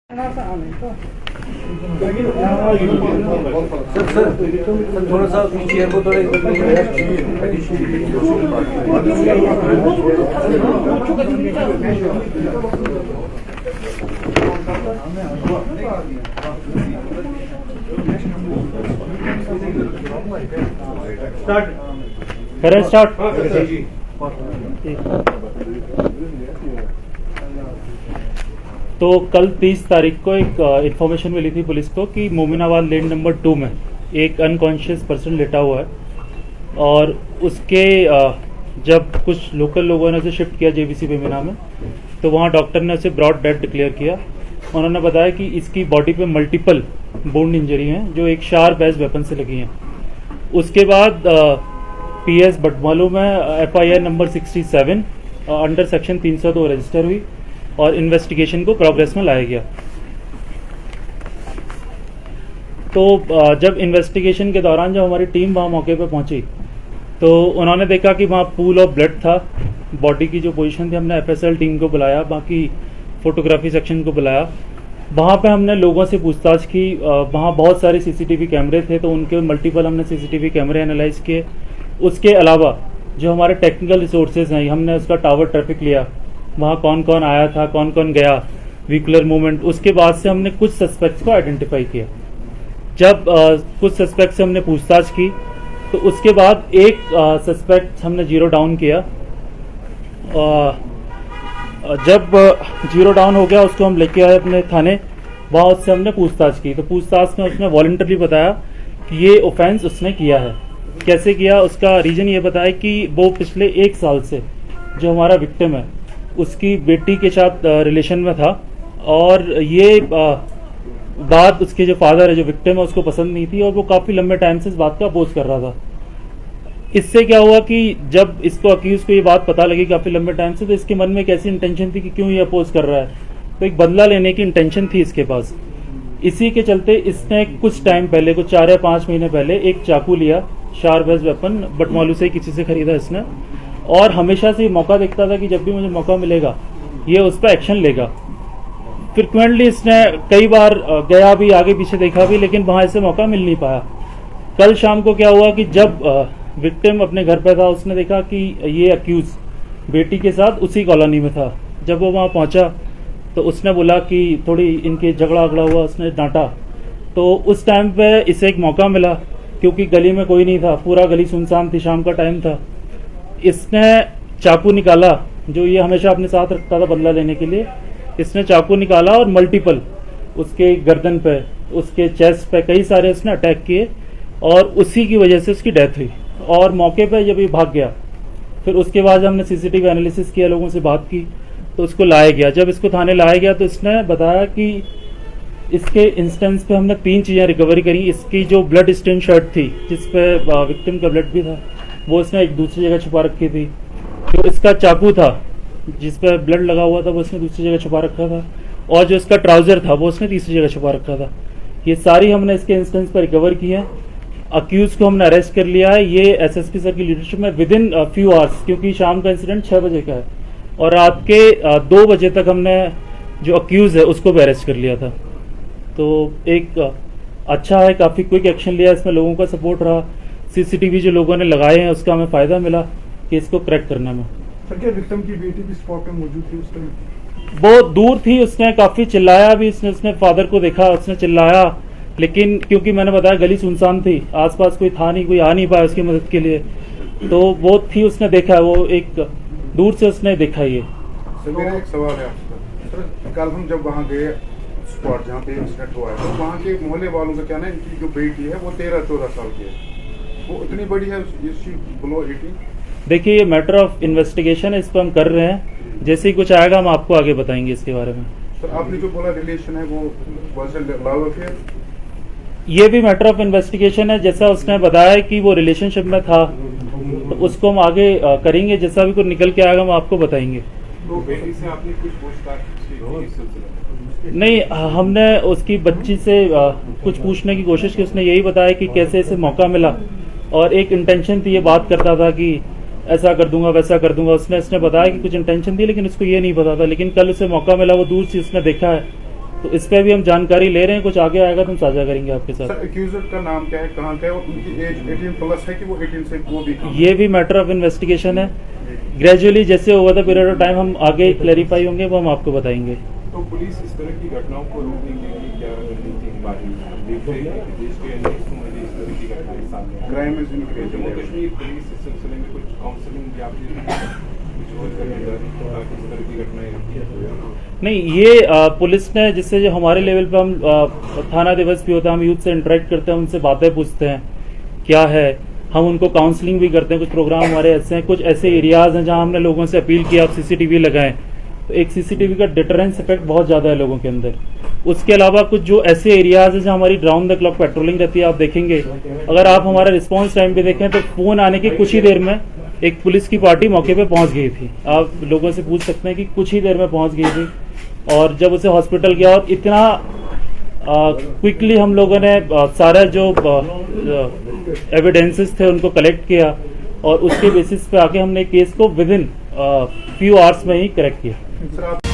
Sir थोड़ा सा chair को थोड़ा स्टार्ट। तो कल 30 तारीख को एक इन्फॉर्मेशन मिली थी पुलिस को कि मोमिनाबाद लेन नंबर 2 में एक अनकॉन्शियस पर्सन लेटा हुआ है और उसके जब कुछ लोकल लोगों ने उसे शिफ्ट किया जेबीसी बेमिना में, तो वहाँ डॉक्टर ने उसे ब्रॉड डेथ डिक्लेयर किया। उन्होंने बताया कि इसकी बॉडी पे मल्टीपल बोन इंजरी हैं जो एक शार्प एज वेपन से लगी हैं। उसके बाद पीएस बटमालू में FIR number 67 under section 302 register हुई और इन्वेस्टिगेशन को प्रोग्रेस में लाया गया। तो जब इन्वेस्टिगेशन के दौरान जब हमारी टीम वहाँ मौके पर पहुंची तो उन्होंने देखा कि वहाँ पूल ऑफ ब्लड था। बॉडी की जो पोजीशन थी, हमने एफएसएल टीम को बुलाया, बाकी फोटोग्राफी सेक्शन को बुलाया। वहाँ पे हमने लोगों से पूछताछ की। वहाँ बहुत सारे सीसीटीवी कैमरे थे तो उनके मल्टीपल हमने सीसीटीवी कैमरे एनालाइज किए। उसके अलावा जो हमारे टेक्निकल रिसोर्सेज हैं, हमने उसका टावर ट्रैफिक लिया, वहाँ कौन कौन आया था, कौन कौन गया, व्हीकुलर मूवमेंट। उसके बाद से हमने कुछ सस्पेक्ट्स को आइडेंटिफाई किया। जब कुछ सस्पेक्ट से हमने पूछताछ की तो उसके बाद एक सस्पेक्ट हमने जीरो डाउन किया। जब जीरो डाउन हो गया उसको हम लेके आए अपने थाने। वहाँ उससे हमने पूछताछ की तो पूछताछ में उसने वॉलंटरी बताया कि ये ऑफेंस उसने किया है। कैसे किया, उसका रीजन ये बताया कि वो पिछले 1 साल से जो हमारा विक्टिम है उसकी बेटी के साथ रिलेशन में था और ये बात उसके जो फादर है, जो विक्टिम है, उसको पसंद नहीं थी और वो काफ़ी लंबे टाइम से इस बात का अपोज कर रहा था। इससे क्या हुआ कि जब इसको अक्यूज को ये बात पता लगी काफ़ी लंबे टाइम से, तो इसके मन में एक ऐसी इंटेंशन थी कि क्यों ये अपोज कर रहा है, तो एक बदला लेने की इंटेंशन थी इसके पास। इसी के चलते इसने कुछ टाइम पहले, कुछ 4 या 5 महीने पहले, एक चाकू लिया, शार्प एज वेपन, बटमालू से किसी से खरीदा इसने, और हमेशा से मौका देखता था कि जब भी मुझे मौका मिलेगा ये उस पर एक्शन लेगा। फ्रिक्वेंटली इसने कई बार गया भी, आगे पीछे देखा भी, लेकिन वहां से मौका मिल नहीं पाया। कल शाम को क्या हुआ कि जब विक्टिम अपने घर पर था, उसने देखा कि ये अक्यूज बेटी के साथ उसी कॉलोनी में था। जब वो वहाँ पहुंचा तो उसने बोला कि थोड़ी इनके झगड़ा अगड़ा हुआ, उसने डांटा। तो उस टाइम पे इसे एक मौका मिला क्योंकि गली में कोई नहीं था, पूरा गली सुनसान थी, शाम का टाइम था। इसने चाकू निकाला, जो ये हमेशा अपने साथ रखता था बदला लेने के लिए। इसने चाकू निकाला और मल्टीपल उसके गर्दन पे, उसके चेस्ट पे कई सारे उसने अटैक किए और उसी की वजह से उसकी डेथ हुई। और मौके पे जब ये भाग गया, फिर उसके बाद हमने सीसीटीवी एनालिसिस किया, लोगों से बात की, तो उसको लाया गया। जब इसको थाने लाया गया तो इसने बताया कि इसके इंस्टेंस पे हमने 3 चीज़ें रिकवरी करी। इसकी जो ब्लड स्टेन शर्ट थी जिसपे विक्टिम का ब्लड भी था, वो इसने एक दूसरी जगह छुपा रखी थी। जो इसका चाकू था जिस पे ब्लड लगा हुआ था, वो उसने दूसरी जगह छुपा रखा था। और जो इसका ट्राउजर था वो उसने तीसरी जगह छुपा रखा था। ये सारी हमने इसके इंस्टेंस पर रिकवर की है। अक्यूज को हमने अरेस्ट कर लिया है। ये एसएसपी सर की लीडरशिप में विद इन फ्यू आवर्स, क्योंकि शाम का इंसिडेंट 6 बजे का है और रात के 2 बजे तक हमने जो अक्यूज है उसको भी अरेस्ट कर लिया था। तो एक अच्छा है, काफ़ी क्विक एक्शन लिया, इसमें लोगों का सपोर्ट रहा। सीसीटीवी जो लोगों ने लगाए हैं उसका हमें फ़ायदा मिला कि इसको क्रैक करने में। सर, क्या विक्टिम की बेटी भी स्पॉट पे मौजूद थी उस टाइम? वो दूर थी, उसने काफ़ी चिल्लाया भी, उसने फादर को देखा, उसने चिल्लाया, लेकिन क्योंकि मैंने बताया गली सुनसान थी, आसपास कोई था नहीं, कोई आ नहीं पाया उसकी मदद के लिए, तो वो थी, उसने देखा, वो एक दूर से उसने देखा। ये सर, मेरा एक सवाल है आपसे। सर, कल हम जब वहाँ गए स्पॉट जहाँ पे इंसिडेंट हुआ है, तो वहाँ के मोहल्ले वालों का कहना है इनकी जो बेटी है वो 13-14 साल की है, वो इतनी बड़ी है, बिलो 18? देखिए, ये मैटर ऑफ इन्वेस्टिगेशन है, इस पर हम कर रहे हैं। जैसे ही कुछ आएगा हम आपको आगे बताएंगे इसके बारे में। सर, आपने जो बोला रिलेशन है वो लव अफेयर, ये भी मैटर ऑफ इन्वेस्टिगेशन है। जैसा उसने बताया कि वो रिलेशनशिप में था, तो उसको हम आगे करेंगे। जैसा भी कुछ निकल के आएगा हम आपको बताएंगे। तो बेटी से आपने कुछ पूछताछ की इस सिलसिले में? नहीं, हमने उसकी बच्ची से कुछ पूछने की कोशिश की। उसने यही बताया कि कैसे इसे मौका मिला और एक इंटेंशन थी, ये बात करता था कि ऐसा कर दूंगा, वैसा कर दूंगा। उसने बताया कि कुछ इंटेंशन थी, लेकिन उसको ये नहीं पता था। लेकिन कल उसे मौका मिला, वो दूर से उसने देखा है तो इस पे भी हम जानकारी ले रहे हैं, कुछ आगे आएगा तो हम साझा करेंगे आपके साथ। सर एक्यूजर का नाम क्या है, कहाँ का है और उनकी एज 18 प्लस है कि वो 18 से वो भी कम? ये भी मैटर ऑफ इन्वेस्टिगेशन है। ग्रेजुअली जैसे over the period of time हम आगे क्लैरिफाई होंगे वो हम आपको बताएंगे। तो पुलिस इस तरह की घटनाओं को रोकने के लिए क्या रणनीति बाजी देख रही है कि देश के अनेक हिस्सों में इस तरह की घटनाएं सामने आ रही क्राइम हैं? Is increasing. Jammu Kashmir police इस सिलसिले में कुछ काउंसलिंग या फिर कुछ और करने जा रही है ताकि इस तरह की घटनाएं नहीं, ये पुलिस ने जिससे जो हमारे लेवल पे हम थाना दिवस भी होता है, हम यूथ से इंटरेक्ट करते हैं, उनसे बातें पूछते हैं क्या है, हम उनको काउंसलिंग भी करते हैं। कुछ प्रोग्राम हमारे ऐसे हैं, कुछ ऐसे एरियाज हैं जहां हमने लोगों से अपील किया आप सीसीटीवी लगाएं, तो एक सीसीटीवी का डिटरेंस इफेक्ट बहुत ज्यादा है लोगों के अंदर। उसके अलावा कुछ जो ऐसे एरियाज हैं जहां हमारी राउंड द क्लॉक पेट्रोलिंग रहती है, आप देखेंगे अगर आप हमारा रिस्पांस टाइम भी देखें तो फोन आने की कुछ ही देर में एक पुलिस की पार्टी मौके पे पहुंच गई थी। आप लोगों से पूछ सकते हैं कि कुछ ही देर में पहुंच गई थी, और जब उसे हॉस्पिटल गया और इतना क्विकली हम लोगों ने सारा जो एविडेंसेस थे उनको कलेक्ट किया और उसके बेसिस पे आके हमने केस को विद इन फ्यू आवर्स में ही करेक्ट किया। सर आप